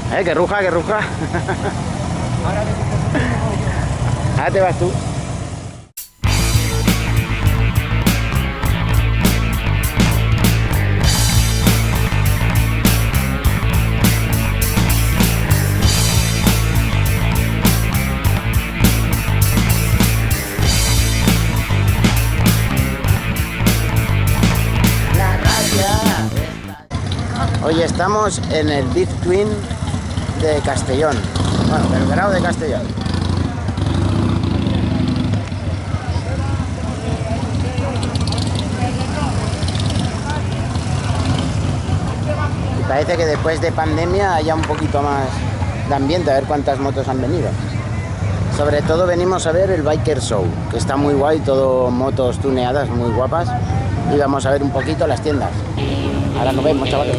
Que ruja, que ruja. Ahora te vas tú. Hoy estamos en el Big Twin de Castellón, bueno, del Grau de Castellón. Y parece que después de pandemia haya un poquito más de ambiente, a ver cuántas motos han venido. Sobre todo venimos a ver el Biker Show, que está muy guay, todo motos tuneadas muy guapas. Y vamos a ver un poquito las tiendas. Ahora nos vemos, chavales.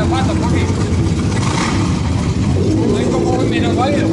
las patas, Joaquín. No hay como un menos válido.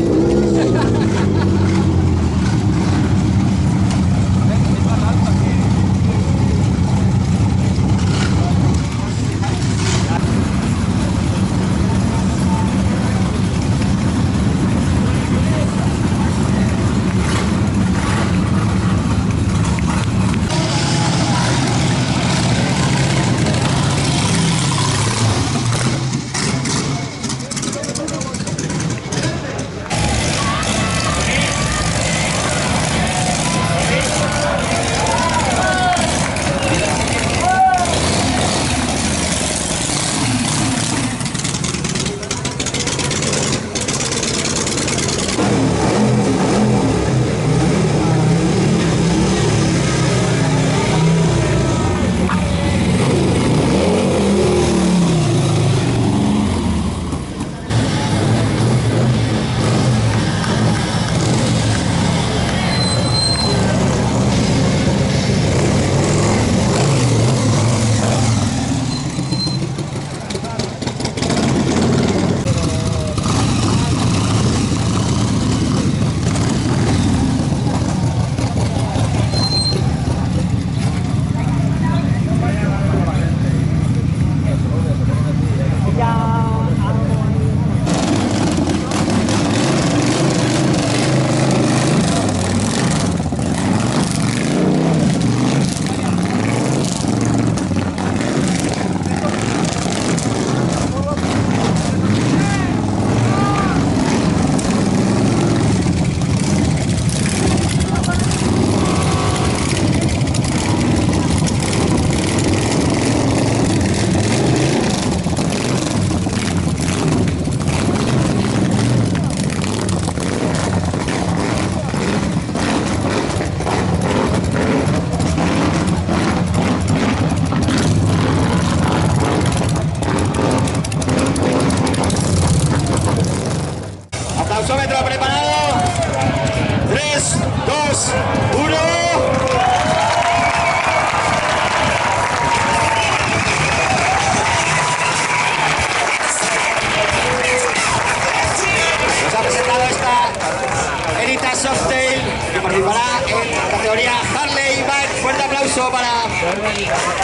Aplausómetro preparado. 3, 2, 1. Nos ha presentado esta Elita Softail que participará en la categoría Harley Bike. Fuerte aplauso para Rampage.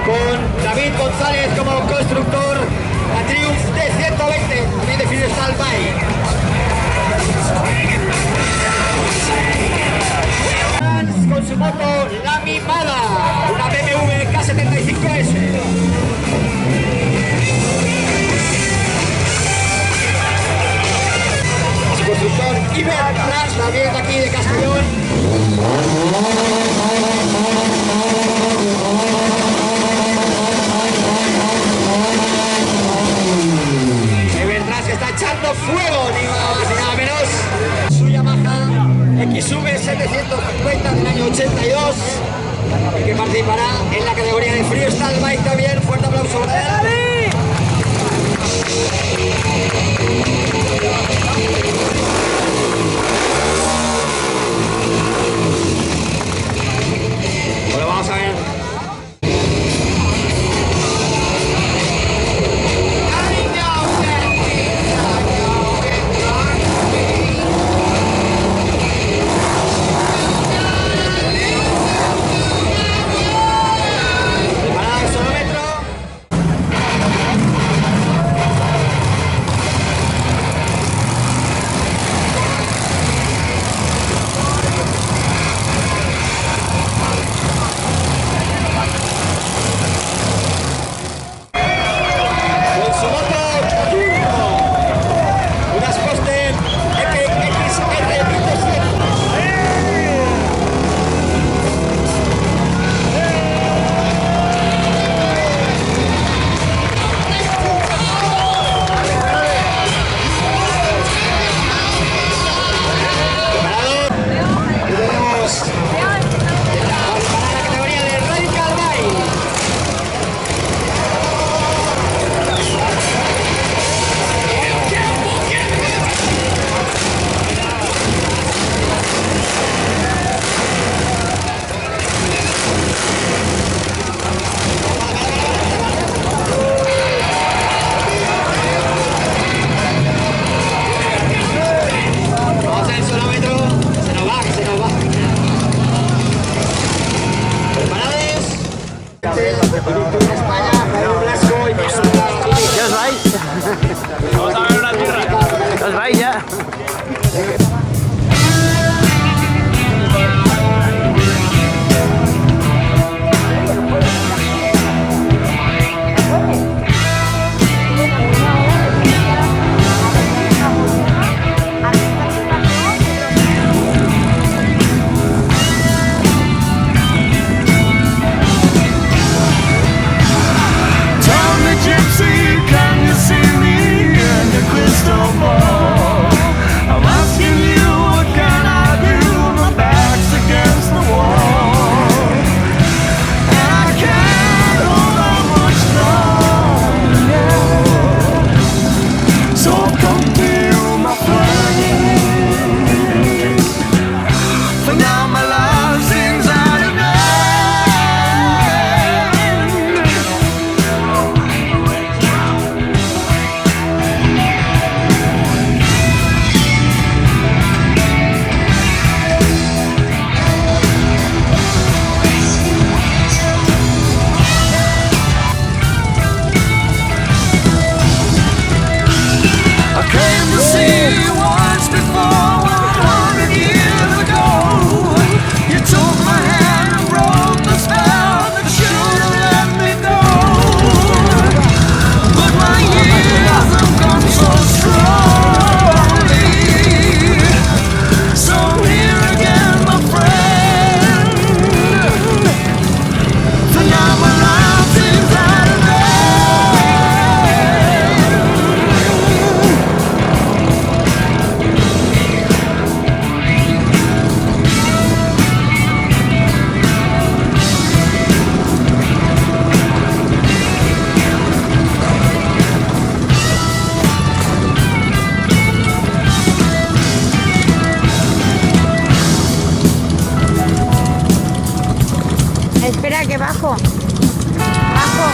Con David González como constructor, la Triumph T120, también de Freestyle Bike. Con su moto La Mimada, una BMW K75S. Su constructor Iber, también de aquí de Castellón. Que está echando fuego, ni más ni nada menos. Su Yamaha XV 750 del año 82, que participará en la categoría de Freestyle Bike también. Fuerte aplauso para él. Espera, que bajo. Bajo.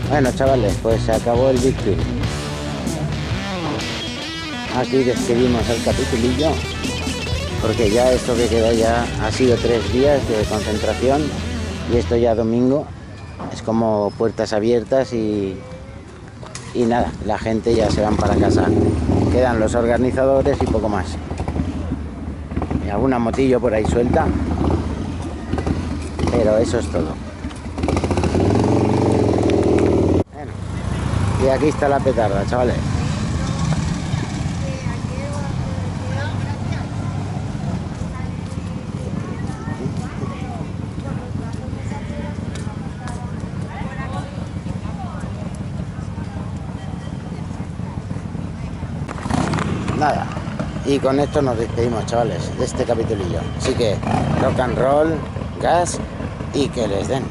Bueno, chavales, pues se acabó el Big Film. Aquí despedimos el capitulillo, porque ya esto que queda ya ha sido 3 días de concentración y esto ya domingo es como puertas abiertas y nada, la gente ya se van para casa. Quedan los organizadores y poco más. Y alguna motillo por ahí suelta, pero eso es todo. Bueno, y aquí está la petarda, chavales. Nada, y con esto nos despedimos, chavales, de este capitulillo. Así que rock and roll, gas y que les den.